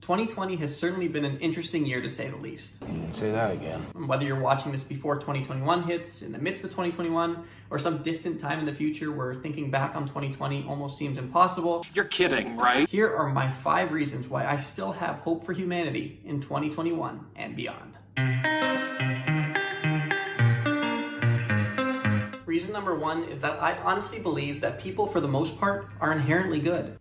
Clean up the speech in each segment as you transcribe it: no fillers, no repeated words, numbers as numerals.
2020 has certainly been an interesting year to say the least. You can say that again. Whether you're watching this before 2021 hits, in the midst of 2021, or some distant time in the future where thinking back on 2020 almost seems impossible. You're kidding, right? Here are my 5 reasons why I still have hope for humanity in 2021 and beyond. Reason number 1 is that I honestly believe that people, for the most part, are inherently good.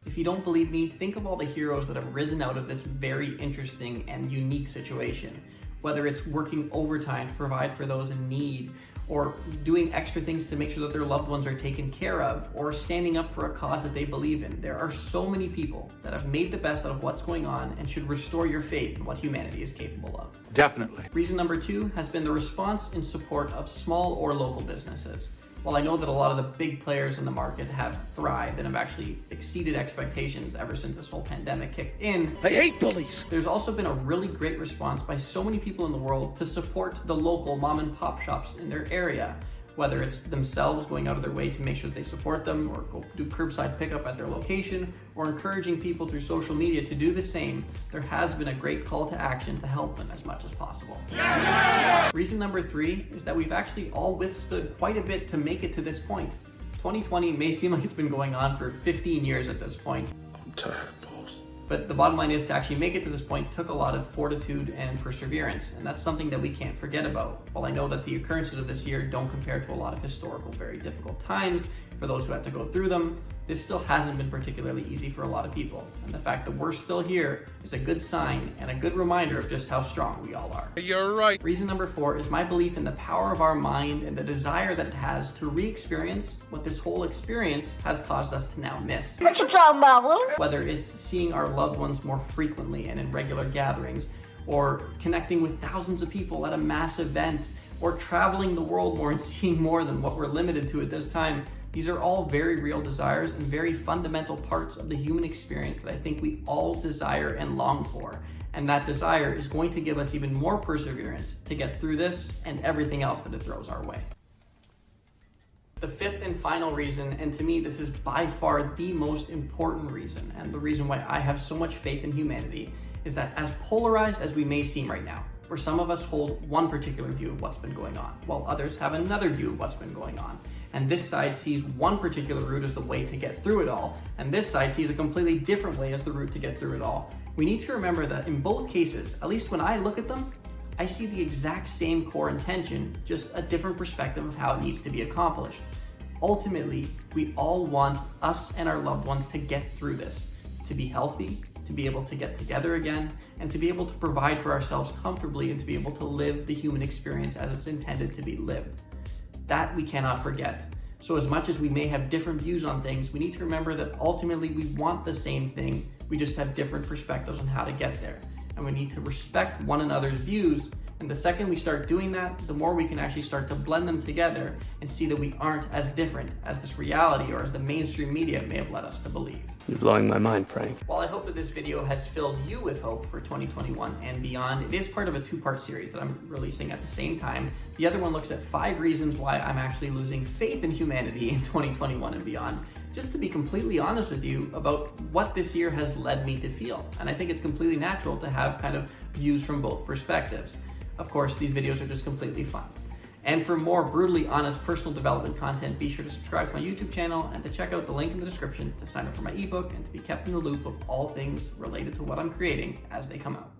If you don't believe me, think of all the heroes that have risen out of this very interesting and unique situation. Whether it's working overtime to provide for those in need, or doing extra things to make sure that their loved ones are taken care of, or standing up for a cause that they believe in. There are so many people that have made the best out of what's going on and should restore your faith in what humanity is capable of. Definitely. Reason number 2 has been the response in support of small or local businesses. While I know that a lot of the big players in the market have thrived and have actually exceeded expectations ever since this whole pandemic kicked in, I hate bullies. there's also been a really great response by so many people in the world to support the local mom and pop shops in their area. Whether it's themselves going out of their way to make sure that they support them, or go do curbside pickup at their location, or encouraging people through social media to do the same, there has been a great call to action to help them as much as possible. Reason number 3 is that we've actually all withstood quite a bit to make it to this point. 2020 may seem like it's been going on for 15 years at this point. I'm tired, boss. But the bottom line is, to actually make it to this point took a lot of fortitude and perseverance, and that's something that we can't forget about. While I know that the occurrences of this year don't compare to a lot of historical, very difficult times for those who had to go through them, this still hasn't been particularly easy for a lot of people. And the fact that we're still here is a good sign and a good reminder of just how strong we all are. You're right. Reason number 4 is my belief in the power of our mind and the desire that it has to re-experience what this whole experience has caused us to now miss. What you talking about, Willis? Whether it's seeing our loved ones more frequently and in regular gatherings, or connecting with thousands of people at a mass event, or traveling the world more and seeing more than what we're limited to at this time. These are all very real desires and very fundamental parts of the human experience that I think we all desire and long for. And that desire is going to give us even more perseverance to get through this and everything else that it throws our way. The 5th and final reason, and to me this is by far the most important reason, and the reason why I have so much faith in humanity, is that as polarized as we may seem right now, where some of us hold one particular view of what's been going on, while others have another view of what's been going on, and this side sees one particular route as the way to get through it all, and this side sees a completely different way as the route to get through it all, we need to remember that in both cases, at least when I look at them, I see the exact same core intention, just a different perspective of how it needs to be accomplished. Ultimately, we all want us and our loved ones to get through this, to be healthy, to be able to get together again, and to be able to provide for ourselves comfortably, and to be able to live the human experience as it's intended to be lived. That we cannot forget. So as much as we may have different views on things, we need to remember that ultimately we want the same thing, we just have different perspectives on how to get there. And we need to respect one another's views, and the second we start doing that, the more we can actually start to blend them together and see that we aren't as different as this reality or as the mainstream media may have led us to believe. You're blowing my mind, Frank. While I hope that this video has filled you with hope for 2021 and beyond, it is part of a 2-part series that I'm releasing at the same time. The other one looks at 5 reasons why I'm actually losing faith in humanity in 2021 and beyond, just to be completely honest with you about what this year has led me to feel. And I think it's completely natural to have kind of views from both perspectives. Of course, these videos are just completely fun. And for more brutally honest personal development content, be sure to subscribe to my YouTube channel and to check out the link in the description to sign up for my ebook and to be kept in the loop of all things related to what I'm creating as they come out.